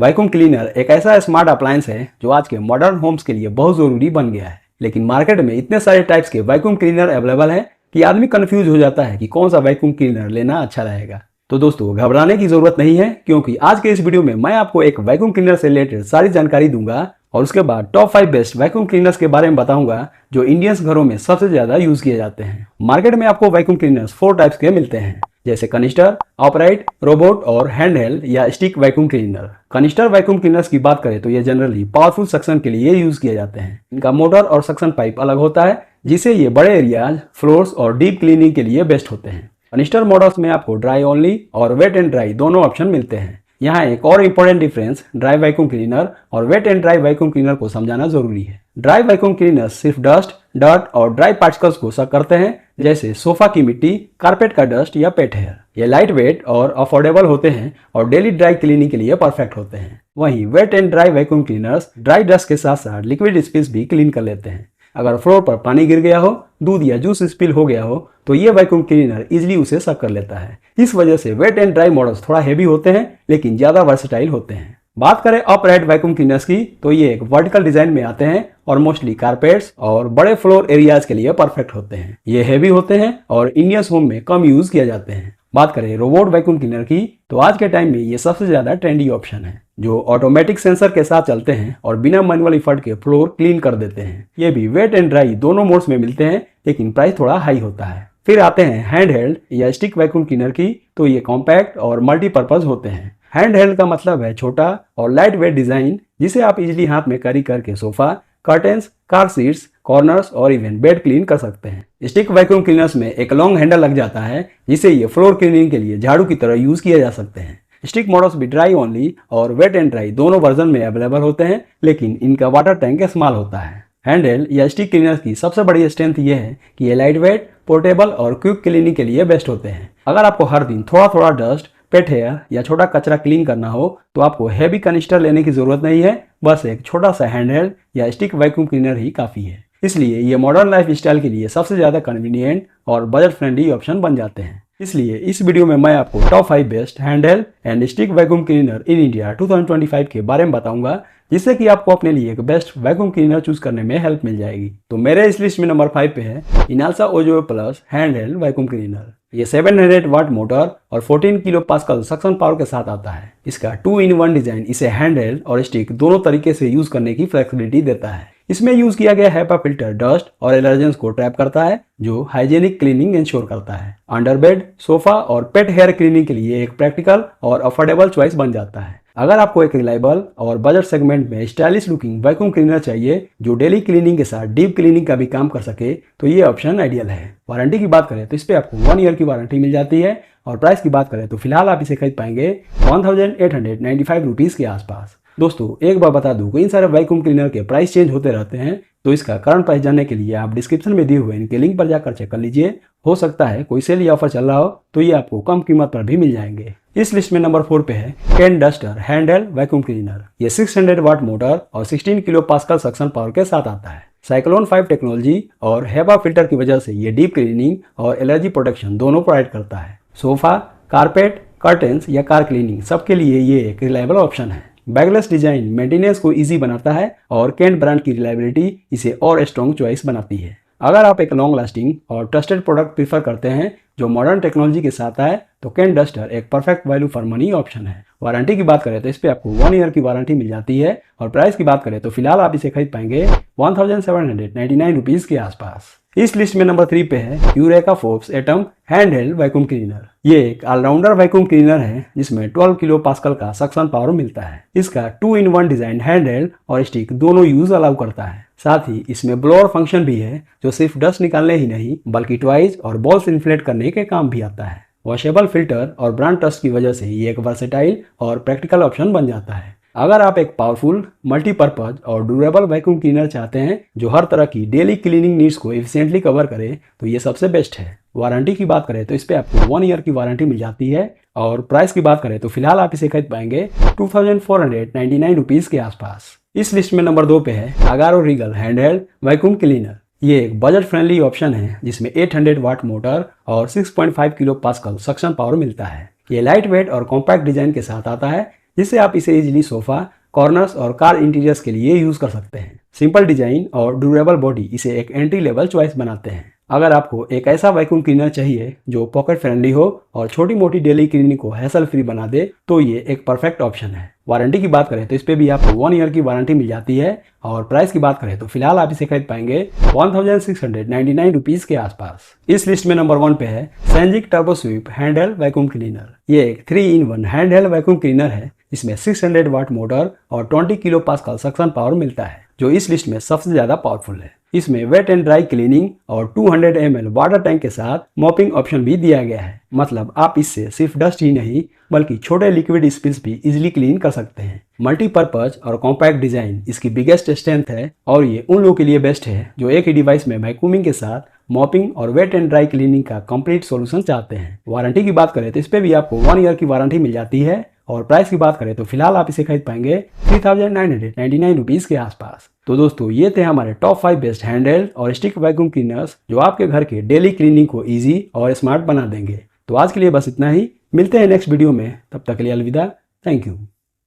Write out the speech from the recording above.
Vacuum cleaner एक ऐसा smart appliance है जो आज के मॉडर्न होम्स के लिए बहुत जरूरी बन गया है। लेकिन मार्केट में इतने सारे टाइप्स के वैक्यूम क्लीनर अवेलेबल हैं कि आदमी कंफ्यूज हो जाता है कि कौन सा वैक्यूम क्लीनर लेना अच्छा रहेगा। तो दोस्तों घबराने की जरूरत नहीं है, क्योंकि आज के इस वीडियो में मैं आपको एक वैक्यूम क्लीनर से रिलेटेड सारी जानकारी दूंगा और उसके बाद टॉप 5 बेस्ट वैक्यूम क्लीनर्स के बारे में बताऊंगा जो इंडियंस घरों में सबसे ज्यादा यूज किए जाते हैं। मार्केट में आपको वैक्यूम क्लीनर्स 4 टाइप्स के मिलते हैं, जैसे कनिस्टर, ऑपराइट, रोबोट और हैंडहेल्ड या stick vacuum cleaner. Canister vacuum cleaners की बात करें तो ये जनरली पावरफुल सक्शन के लिए यूज किए जाते हैं। इनका मोटर और सक्शन पाइप अलग होता है, जिससे ये बड़े एरियाज, फ्लोर्स और डीप क्लीनिंग के लिए बेस्ट होते हैं। कनिस्टर मॉडल्स में आपको ड्राई ओनली और वेट एंड ड्राई दोनों ऑप्शन मिलते हैं। यहाँ एक और important difference dry vacuum cleaner और wet and dry vacuum cleaner को समझाना जरूरी है। ड्राई वैक्यूम क्लीनर सिर्फ डस्ट, डर्ट और ड्राई पार्टिकल्स को सक करते हैं, जैसे सोफा की मिट्टी, कारपेट का डस्ट या पेट हेयर। ये लाइट वेट और अफोर्डेबल होते हैं और डेली ड्राई क्लीनिंग के लिए परफेक्ट होते हैं। वहीं wet and dry vacuum cleaners dry dust के साथ साथ लिक्विड स्पेस भी क्लीन कर लेते हैं। अगर फ्लोर पर पानी गिर गया हो, दूध या जूस स्पिल हो गया हो, तो ये वैक्यूम क्लीनर इजीली उसे सक कर लेता है। इस वजह से वेट एंड ड्राई मॉडल्स थोड़ा हेवी होते हैं, लेकिन ज्यादा वर्सेटाइल होते हैं। बात करें अपराइट वैक्यूम क्लीनर्स की, तो ये एक वर्टिकल डिजाइन में आते हैं और मोस्टली कारपेट्स और बड़े फ्लोर एरियाज के लिए परफेक्ट होते हैं। ये हेवी होते हैं और इंडियंस होम में कम यूज किया जाते हैं। बात करें रोबोट वैक्यूम क्लीनर की, तो आज के टाइम में ये सबसे ज्यादा ट्रेंडी ऑप्शन है, जो ऑटोमेटिक सेंसर के साथ चलते हैं और बिना मैनुअल एफर्ट के फ्लोर क्लीन कर देते हैं। ये भी वेट एंड ड्राई दोनों मोड्स में मिलते हैं, लेकिन प्राइस थोड़ा हाई होता है। फिर आते हैं हैंडहेल्ड या स्टिक वैक्यूम क्लीनर की, तो ये कॉम्पैक्ट और मल्टीपर्पज होते हैं। हैंडहेल्ड का मतलब है छोटा और लाइट वेट डिजाइन, जिसे आप इजीली हाथ में कैरी करके sofa, curtains, car seats, corners और इवन बेड क्लीन कर सकते हैं। स्टिक वैक्यूम क्लीनर्स में एक लॉन्ग हैंडल लग जाता है, जिसे ये फ्लोर क्लीनिंग के लिए झाड़ू की तरह यूज किए जा सकते हैं। स्टिक मॉडल्स भी ड्राई ओनली और वेट एंड ड्राई दोनों वर्जन में अवेलेबल होते हैं, लेकिन इनका वाटर टैंक स्मॉल होता है। हैंडहेल्ड या स्टिक क्लीनर्स की सबसे बड़ी स्ट्रेंथ ये है कि ये लाइट वेट, पोर्टेबल और क्विक क्लीनिंग के लिए बेस्ट होते हैं। अगर आपको हर दिन थोड़ा थोड़ा डस्ट, पेट हेयर या छोटा कचरा क्लीन करना हो, तो आपको हैवी कनिस्टर लेने की जरूरत नहीं है। बस एक छोटा सा हैंडहेल्ड या स्टिक वैक्यूम क्लीनर ही काफी है। इसलिए ये मॉडर्न लाइफ स्टाइल के लिए सबसे ज्यादा कन्वीनियंट और बजट फ्रेंडली ऑप्शन बन जाते हैं। इसलिए इस वीडियो में मैं आपको top 5 best handheld and stick vacuum cleaner in India 2025 के बारे में बताऊंगा, जिससे कि आपको अपने लिए एक बेस्ट वैक्यूम क्लीनर चूज करने में हेल्प मिल जाएगी। तो मेरे इस लिस्ट में नंबर 5 पे है Inalsa Ozo plus handheld vacuum cleaner. ये 700 वाट मोटर और 14 किलो पास्कल सक्शन पावर के साथ आता है। इसका 2-in-1 डिजाइन इसे हैंडहेल्ड और स्टिक दोनों तरीके से यूज करने की फ्लेक्सिबिलिटी देता है। इसमें यूज किया गया हैपा फिल्टर डस्ट और एलर्जेंस को ट्रैप करता है, जो हाइजेनिक क्लीनिंग इंश्योर करता है। अंडरबेड, सोफा और पेट हेयर क्लीनिंग के लिए एक प्रैक्टिकल और अफोर्डेबल चॉइस बन जाता है। अगर आपको एक रिलायबल और बजट सेगमेंट में स्टाइलिश लुकिंग वैक्यूम क्लीनर चाहिए जो डेली क्लीनिंग के साथ डीप क्लीनिंग का भी काम कर सके, तो ये ऑप्शन आइडियल है। वारंटी की बात करें तो इस पे आपको 1 ईयर की वारंटी मिल जाती है और प्राइस की बात करें तो फिलहाल आप इसे खरीद पाएंगे 1895 रुपीज के आसपास। दोस्तों एक बार बता दूं कि इन सारे वैक्यूम क्लीनर के प्राइस चेंज होते रहते हैं, तो इसका करंट प्राइस जानने के लिए आप डिस्क्रिप्शन में दिए हुए इनके लिंक पर जाकर चेक कर लीजिए। हो सकता है कोई सेल या ऑफर चल रहा हो, तो ये आपको कम कीमत पर भी मिल जाएंगे। इस लिस्ट में नंबर 4 पे है can duster handheld vacuum cleaner. ये 600 वाट मोटर और 16 किलो पास्कल सक्शन पावर के साथ आता है। साइक्लोन 5 टेक्नोलॉजी और हेपा फिल्टर की वजह से ये डीप क्लीनिंग और एलर्जी प्रोटेक्शन दोनों प्रोवाइड करता है। सोफा, कारपेट, कर्टेन्स या कार क्लीनिंग सबके लिए ये एक रिलायबल ऑप्शन है। बैगलेस डिजाइन मेंटेनेंस को इजी बनाता है और कैन ब्रांड की रिलायबिलिटी इसे और स्ट्रॉन्ग चॉइस बनाती है। अगर आप एक लॉन्ग लास्टिंग और ट्रस्टेड प्रोडक्ट प्रीफर करते हैं जो मॉडर्न टेक्नोलॉजी के साथ आए, तो कैन डस्टर एक perfect value for money option है। वारंटी की बात करें तो इस पे आपको 1 ईयर की वारंटी मिल जाती है और प्राइस की बात करें तो फिलहाल आप इसे खरीद पाएंगे 1799 रुपीज के आसपास। इस लिस्ट में नंबर 3 पे है eureka Forbes atom handheld vacuum cleaner. ये एक ऑलराउंडर वैक्यूम क्लीनर है जिसमें 12 किलो पास्कल का सक्शन पावर मिलता है। इसका 2-in-1 डिजाइन हैंडहेल्ड और स्टिक दोनों यूज अलाउ करता है। साथ ही इसमें ब्लोअर फंक्शन भी है, जो सिर्फ डस्ट निकालने ही नहीं बल्कि टॉयज और बॉल्स इन्फ्लेट करने के काम भी आता है। वॉशेबल फिल्टर और ब्रांड ट्रस्ट की वजह से ये एक वर्सेटाइल और प्रैक्टिकल ऑप्शन बन जाता है। अगर आप एक पावरफुल, मल्टीपर्पज और ड्यूरेबल वैक्यूम क्लीनर चाहते हैं जो हर तरह की डेली क्लीनिंग नीड्स को एफिशिएंटली कवर करे, तो ये सबसे बेस्ट है। वारंटी की बात करें तो इस पे आपको 1 ईयर की वारंटी मिल जाती है और प्राइस की बात करें तो फिलहाल आप इसे खरीद पाएंगे 2499 रुपीज के आसपास। इस लिस्ट में नंबर 2 पे है Agaro Regal handheld vacuum cleaner. ये एक बजट फ्रेंडली ऑप्शन है जिसमें 800 वाट मोटर और 6.5 किलो पास्कल सक्शन पावर मिलता है। ये लाइट वेट और कॉम्पैक्ट डिजाइन के साथ आता है, जिससे आप इसे इजीली सोफा, कॉर्नर्स और कार इंटीरियर्स के लिए यूज कर सकते हैं। सिंपल डिजाइन और ड्यूरेबल बॉडी इसे एक एंट्री लेवल चॉइस बनाते हैं। अगर आपको एक ऐसा वैक्यूम क्लीनर चाहिए जो पॉकेट फ्रेंडली हो और छोटी मोटी डेली क्लीनिंग को हैसल फ्री बना दे, तो ये एक परफेक्ट ऑप्शन है। वारंटी की बात करें तो इस पे भी आपको 1 ईयर की वारंटी मिल जाती है और प्राइस की बात करें तो फिलहाल आप इसे खरीद पाएंगे 1699 रुपीज के आसपास। इस लिस्ट में नंबर 1 पे है सेंजिक turbo sweep handheld vacuum cleaner. ये एक 3-in-1 हैंडहेल्ड वैक्यूम क्लीनर है। इसमें 600 वाट मोटर और 20 किलो पास्कल सक्शन पावर मिलता है, जो इस लिस्ट में सबसे ज्यादा पावरफुल है। इसमें वेट एंड ड्राई क्लीनिंग और 200 ml वाटर टैंक के साथ मॉपिंग ऑप्शन भी दिया गया है। मतलब आप इससे सिर्फ डस्ट ही नहीं बल्कि छोटे लिक्विड स्पिल्स भी इजीली क्लीन कर सकते हैं। मल्टीपर्पज और कॉम्पैक्ट डिजाइन इसकी बिगेस्ट स्ट्रेंथ है और ये उन लोगों के लिए बेस्ट है जो एक ही डिवाइस में वैक्यूमिंग के साथ मॉपिंग और वेट एंड ड्राई क्लीनिंग का कंप्लीट सॉल्यूशन चाहते हैं। वारंटी की बात करें तो इस पे भी आपको 1 ईयर की वारंटी मिल जाती है और प्राइस की बात करें तो फिलहाल आप इसे खरीद पाएंगे 3999 रुपीज के आसपास। तो दोस्तों ये थे हमारे टॉप 5 बेस्ट हैंडहेल्ड और स्टिक वैक्यूम क्लीनर्स जो आपके घर के डेली क्लीनिंग को इजी और स्मार्ट बना देंगे। तो आज के लिए बस इतना ही। मिलते हैं नेक्स्ट वीडियो में, तब तक के लिए अलविदा। Thank you.